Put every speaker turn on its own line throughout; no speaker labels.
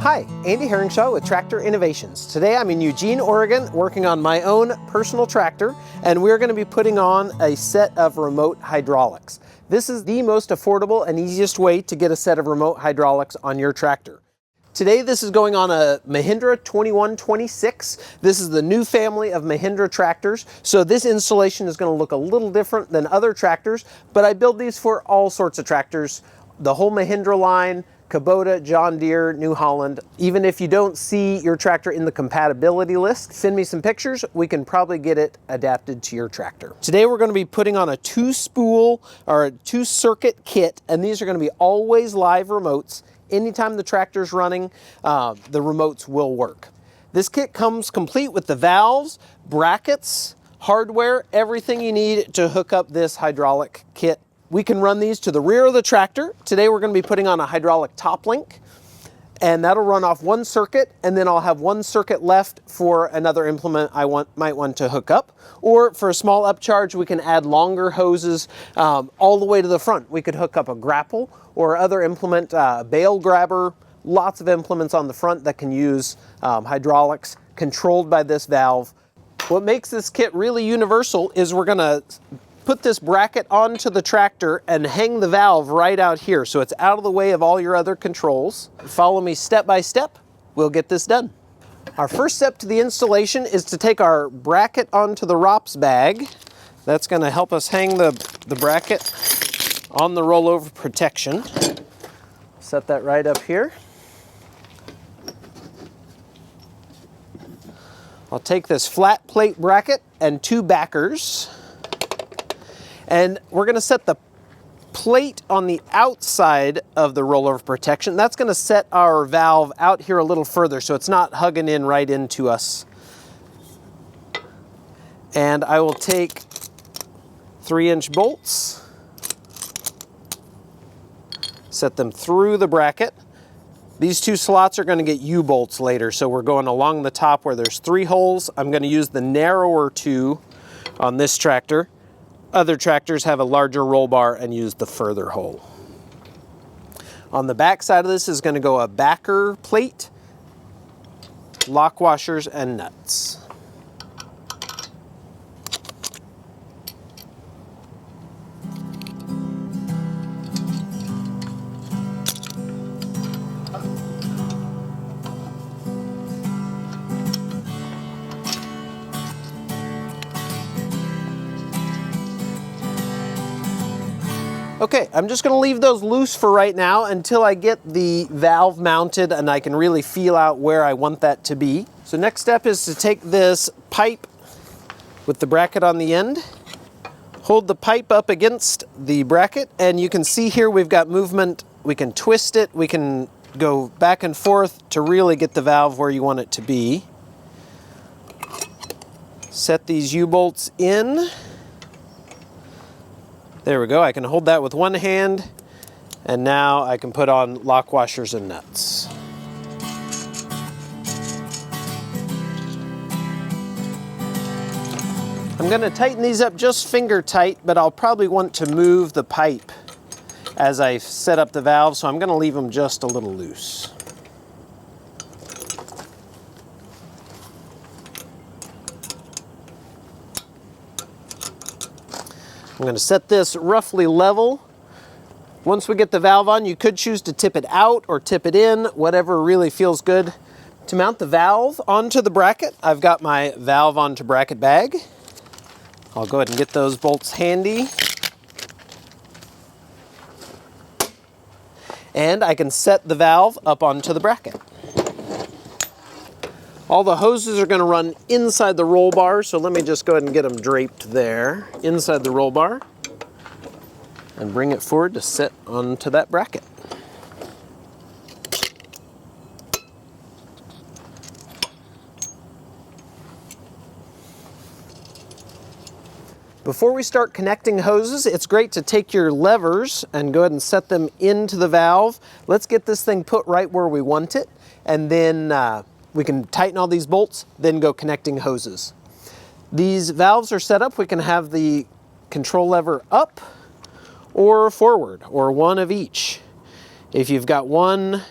Hi, Andy Herringshaw with Tractor Innovations. Today I'm in Eugene, Oregon, working on my own personal tractor, and we're going to be putting on a set of remote hydraulics. This is the most affordable and easiest way to get a set of remote hydraulics on your tractor. Today this is going on a Mahindra 2126. This is the new family of Mahindra tractors, so this installation is going to look a little different than other tractors, but I build these for all sorts of tractors, the whole Mahindra line, Kubota, John Deere, New Holland. Even if you don't see your tractor in the compatibility list, send me some pictures. We can probably get it adapted to your tractor. Today we're going to be putting on a 2-spool or a 2-circuit kit, and these are going to be always live remotes. Anytime the tractor's running, the remotes will work. This kit comes complete with the valves, brackets, hardware, everything you need to hook up this hydraulic kit. We can run these to the rear of the tractor. Today we're going to be putting on a hydraulic top link, and that'll run off one circuit, and then I'll have one circuit left for another implement I might want to hook up. Or for a small upcharge, we can add longer hoses all the way to the front. We could hook up a grapple or other implement, bale grabber, lots of implements on the front that can use hydraulics controlled by this valve. What makes this kit really universal is we're going to put this bracket onto the tractor and hang the valve right out here so it's out of the way of all your other controls. Follow me step by step, we'll get this done. Our first step to the installation is to take our bracket onto the ROPS bag. That's going to help us hang the bracket on the rollover protection. Set that right up here. I'll take this flat plate bracket and 2 backers. And we're going to set the plate on the outside of the rollover protection. That's going to set our valve out here a little further so it's not hugging in right into us. And I will take 3-inch bolts, set them through the bracket. These 2 slots are going to get U-bolts later, so we're going along the top where there's 3 holes. I'm going to use the narrower 2 on this tractor. Other tractors have a larger roll bar and use the further hole. On the back side of this is going to go a backer plate, lock washers, and nuts. Okay, I'm just going to leave those loose for right now until I get the valve mounted and I can really feel out where I want that to be. So next step is to take this pipe with the bracket on the end, hold the pipe up against the bracket, and you can see here we've got movement. We can twist it, we can go back and forth to really get the valve where you want it to be. Set these U-bolts in. There we go, I can hold that with one hand, and now I can put on lock washers and nuts. I'm going to tighten these up just finger tight, but I'll probably want to move the pipe as I set up the valve, so I'm going to leave them just a little loose. I'm going to set this roughly level. Once we get the valve on, you could choose to tip it out or tip it in, whatever really feels good. To mount the valve onto the bracket, I've got my valve onto bracket bag. I'll go ahead and get those bolts handy. And I can set the valve up onto the bracket. All the hoses are going to run inside the roll bar, so let me just go ahead and get them draped there, inside the roll bar, and bring it forward to set onto that bracket. Before we start connecting hoses, it's great to take your levers and go ahead and set them into the valve. Let's get this thing put right where we want it, and then we can tighten all these bolts, then go connecting hoses. These valves are set up, we can have the control lever up or forward, or one of each. If you've got one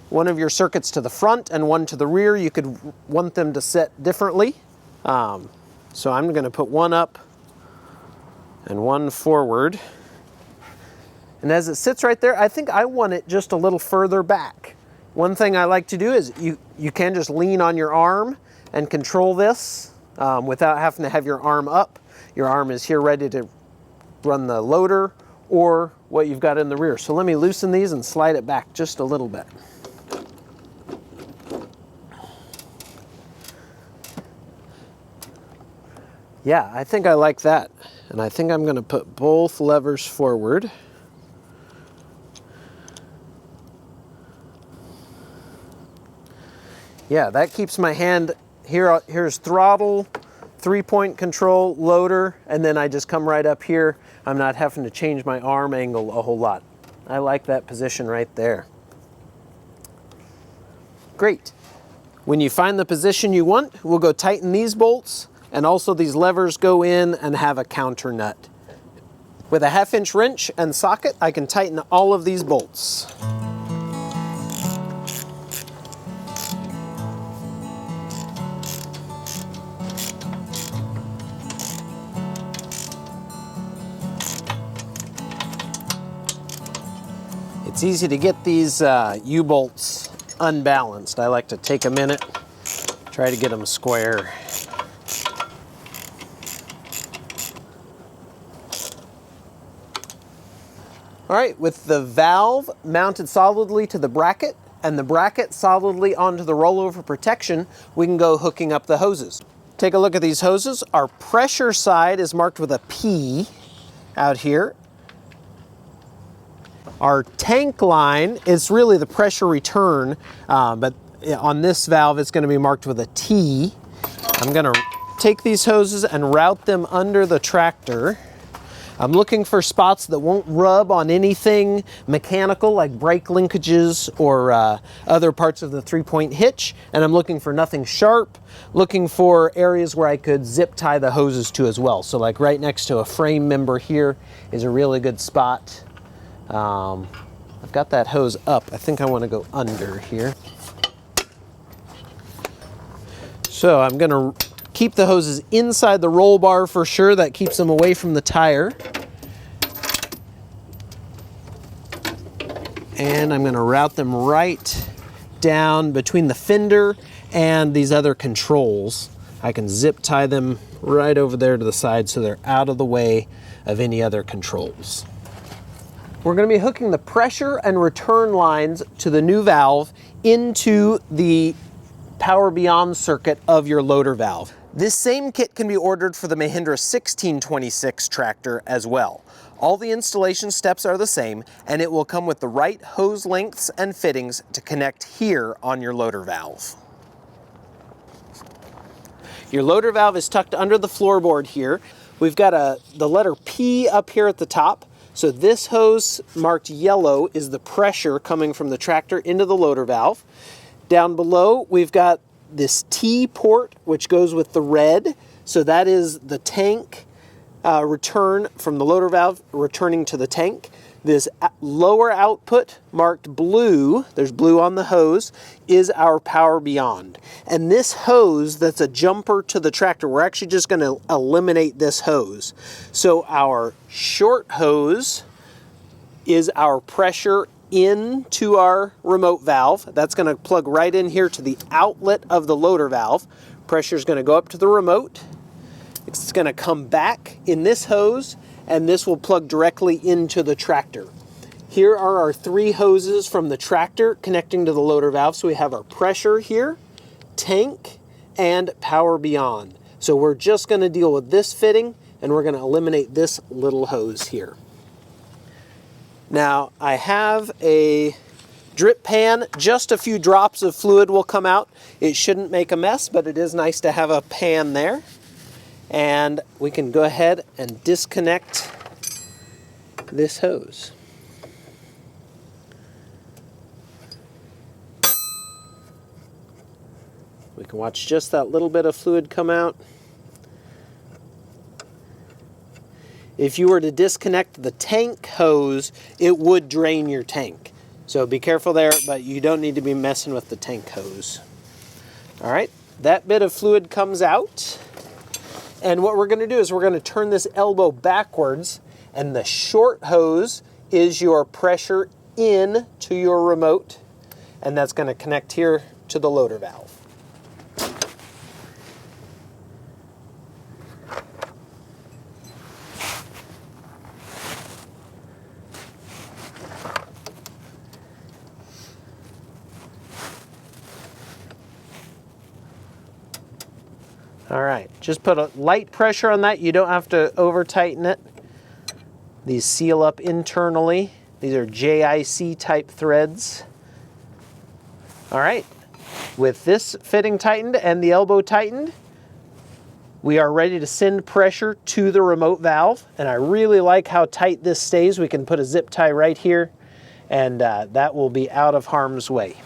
one of your circuits to the front and one to the rear. You could want them to set differently. So I'm going to put one up and one forward. And as it sits right there, I think I want it just a little further back. One thing I like to do is you can just lean on your arm and control this without having to have your arm up. Your arm is here ready to run the loader or what you've got in the rear. So let me loosen these and slide it back just a little bit. Yeah, I think I like that. And I think I'm going to put both levers forward. Yeah, that keeps my hand here. Here's throttle, 3-point control, loader, and then I just come right up here. I'm not having to change my arm angle a whole lot. I like that position right there. Great. When you find the position you want, we'll go tighten these bolts, and also these levers go in and have a counter nut. With a 1/2-inch wrench and socket, I can tighten all of these bolts. It's easy to get these U-bolts unbalanced. I like to take a minute, try to get them square. All right, with the valve mounted solidly to the bracket and the bracket solidly onto the rollover protection, we can go hooking up the hoses. Take a look at these hoses. Our pressure side is marked with a P out here. Our tank line is really the pressure return, but on this valve it's going to be marked with a T. I'm going to take these hoses and route them under the tractor. I'm looking for spots that won't rub on anything mechanical like brake linkages or other parts of the 3-point hitch, and I'm looking for nothing sharp, looking for areas where I could zip tie the hoses to as well. So like right next to a frame member here is a really good spot. I've got that hose up. I think I want to go under here. So I'm going to keep the hoses inside the roll bar for sure. That keeps them away from the tire. And I'm going to route them right down between the fender and these other controls. I can zip tie them right over there to the side so they're out of the way of any other controls. We're going to be hooking the pressure and return lines to the new valve into the Power Beyond circuit of your loader valve. This same kit can be ordered for the Mahindra 1626 tractor as well. All the installation steps are the same, and it will come with the right hose lengths and fittings to connect here on your loader valve. Your loader valve is tucked under the floorboard here. We've got the letter P up here at the top. So this hose marked yellow is the pressure coming from the tractor into the loader valve. Down below, we've got this T port, which goes with the red. So that is the tank return from the loader valve returning to the tank. This lower output marked blue, there's blue on the hose, is our Power Beyond. And this hose that's a jumper to the tractor, we're actually just going to eliminate this hose. So our short hose is our pressure into our remote valve. That's going to plug right in here to the outlet of the loader valve. Pressure is going to go up to the remote. It's going to come back in this hose, and this will plug directly into the tractor. Here are our 3 hoses from the tractor connecting to the loader valve. So we have our pressure here, tank, and Power Beyond. So we're just going to deal with this fitting, and we're going to eliminate this little hose here. Now I have a drip pan. Just a few drops of fluid will come out. It shouldn't make a mess, but it is nice to have a pan there. And we can go ahead and disconnect this hose. We can watch just that little bit of fluid come out. If you were to disconnect the tank hose, it would drain your tank. So be careful there, but you don't need to be messing with the tank hose. All right, that bit of fluid comes out. And what we're gonna do is we're gonna turn this elbow backwards, and the short hose is your pressure in to your remote, and that's gonna connect here to the loader valve. All right, just put a light pressure on that. You don't have to over tighten it. These seal up internally. These are JIC type threads. All right, with this fitting tightened and the elbow tightened, we are ready to send pressure to the remote valve. And I really like how tight this stays. We can put a zip tie right here, and that will be out of harm's way.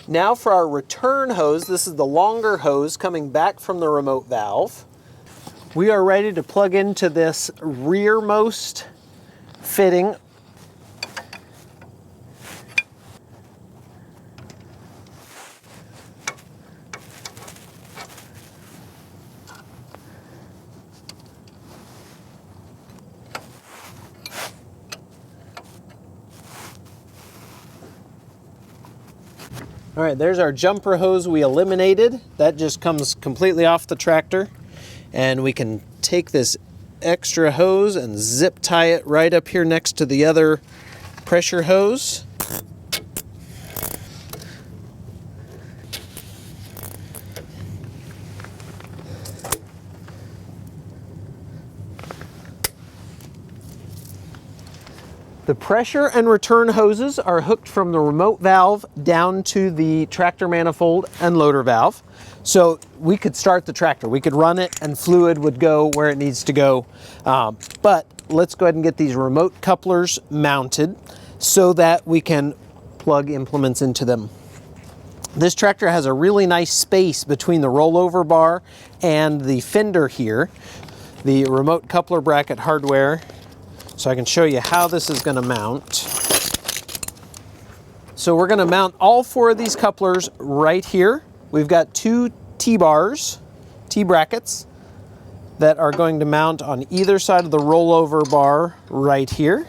Now for our return hose, this is the longer hose coming back from the remote valve. We are ready to plug into this rearmost fitting. All right, there's our jumper hose we eliminated. That just comes completely off the tractor. And we can take this extra hose and zip tie it right up here next to the other pressure hose. The pressure and return hoses are hooked from the remote valve down to the tractor manifold and loader valve. So we could start the tractor, we could run it, and fluid would go where it needs to go. But let's go ahead and get these remote couplers mounted so that we can plug implements into them. This tractor has a really nice space between the rollover bar and the fender here. The remote coupler bracket hardware. So I can show you how this is going to mount. So we're going to mount all four of these couplers right here. We've got two T-bars, T-brackets, that are going to mount on either side of the rollover bar right here.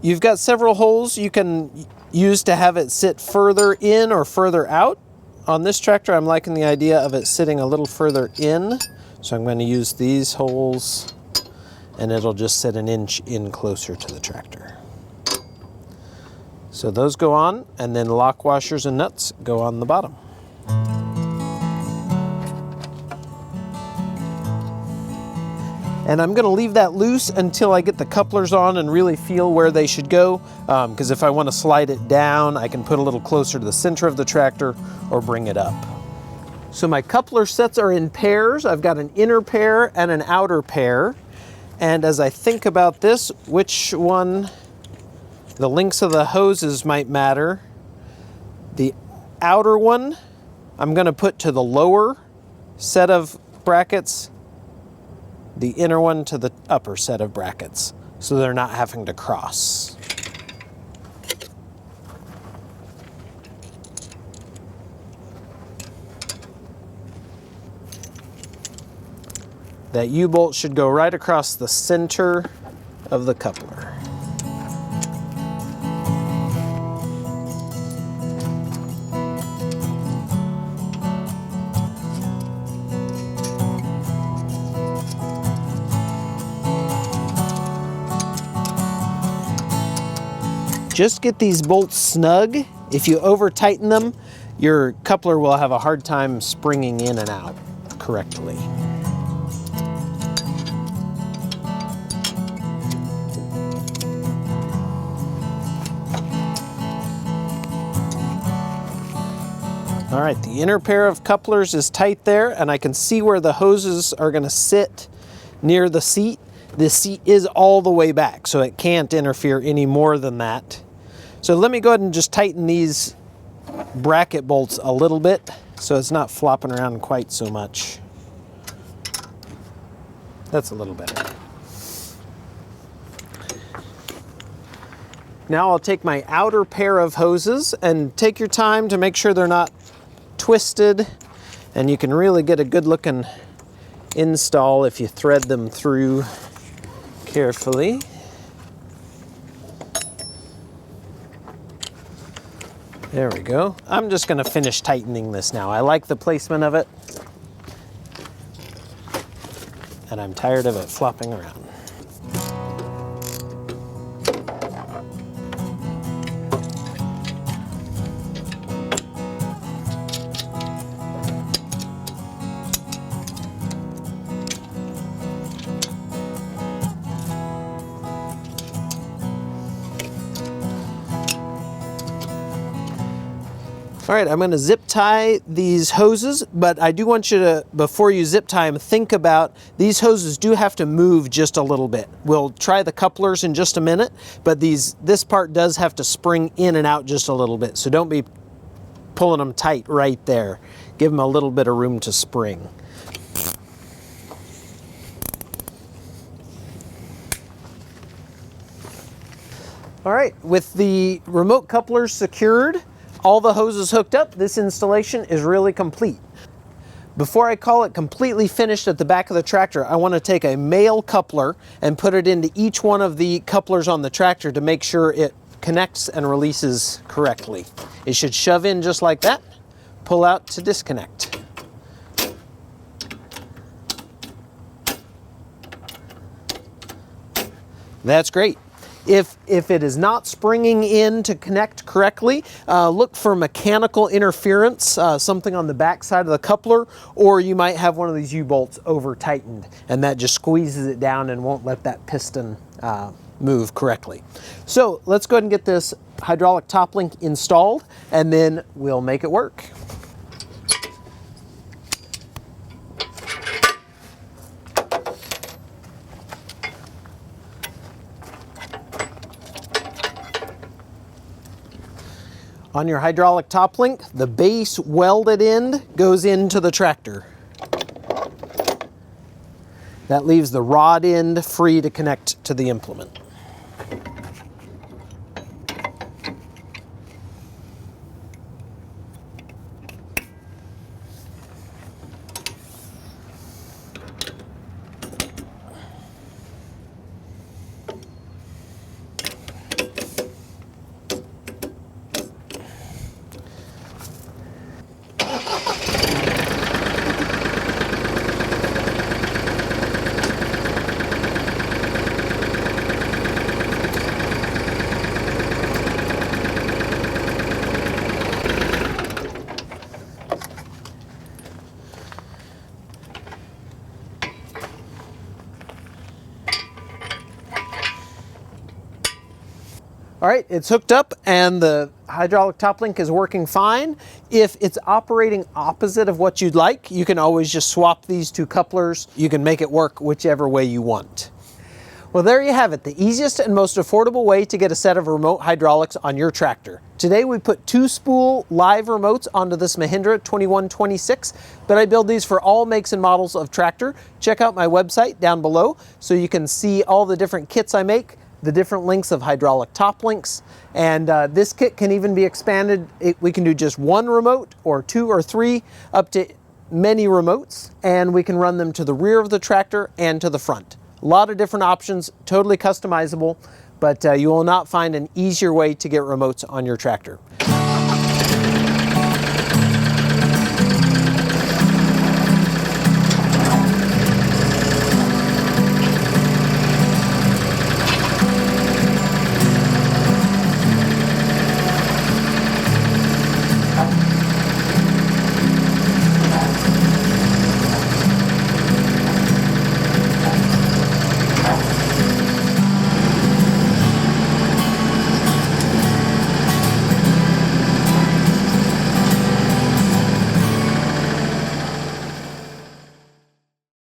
You've got several holes you can use to have it sit further in or further out. On this tractor, I'm liking the idea of it sitting a little further in. So I'm going to use these holes, and it'll just sit an inch in closer to the tractor. So those go on, and then lock washers and nuts go on the bottom. And I'm going to leave that loose until I get the couplers on and really feel where they should go, because if I want to slide it down, I can put a little closer to the center of the tractor or bring it up. So my coupler sets are in pairs. I've got an inner pair and an outer pair. And as I think about this, which one, the lengths of the hoses might matter. The outer one, I'm going to put to the lower set of brackets, the inner one to the upper set of brackets, so they're not having to cross. That U-bolt should go right across the center of the coupler. Just get these bolts snug. If you over tighten them, your coupler will have a hard time springing in and out correctly. All right, the inner pair of couplers is tight there, and I can see where the hoses are going to sit near the seat. The seat is all the way back, so it can't interfere any more than that. So let me go ahead and just tighten these bracket bolts a little bit so it's not flopping around quite so much. That's a little better. Now I'll take my outer pair of hoses, and take your time to make sure they're not twisted, and you can really get a good looking install if you thread them through carefully. There we go. I'm just going to finish tightening this now. I like the placement of it, and I'm tired of it flopping around. All right, I'm going to zip tie these hoses, but I do want you to, before you zip tie them, think about these hoses do have to move just a little bit. We'll try the couplers in just a minute, but this part does have to spring in and out just a little bit, so don't be pulling them tight right there. Give them a little bit of room to spring. All right, with the remote couplers secured, all the hoses hooked up, this installation is really complete. Before I call it completely finished at the back of the tractor, I want to take a male coupler and put it into each one of the couplers on the tractor to make sure it connects and releases correctly. It should shove in just like that, pull out to disconnect. That's great. If it is not springing in to connect correctly, look for mechanical interference, something on the back side of the coupler, or you might have one of these U-bolts over tightened, and that just squeezes it down and won't let that piston move correctly. So let's go ahead and get this hydraulic top link installed, and then we'll make it work. On your hydraulic top link, the base welded end goes into the tractor. That leaves the rod end free to connect to the implement. All right, it's hooked up and the hydraulic top link is working fine. If it's operating opposite of what you'd like, you can always just swap these two couplers. You can make it work whichever way you want. Well, there you have it, the easiest and most affordable way to get a set of remote hydraulics on your tractor. Today we put 2 spool live remotes onto this Mahindra 2126, but I build these for all makes and models of tractor. Check out my website down below so you can see all the different kits I make, the different lengths of hydraulic top links, and this kit can even be expanded. We can do just 1 remote or 2 or 3, up to many remotes, and we can run them to the rear of the tractor and to the front. A lot of different options, totally customizable, but you will not find an easier way to get remotes on your tractor.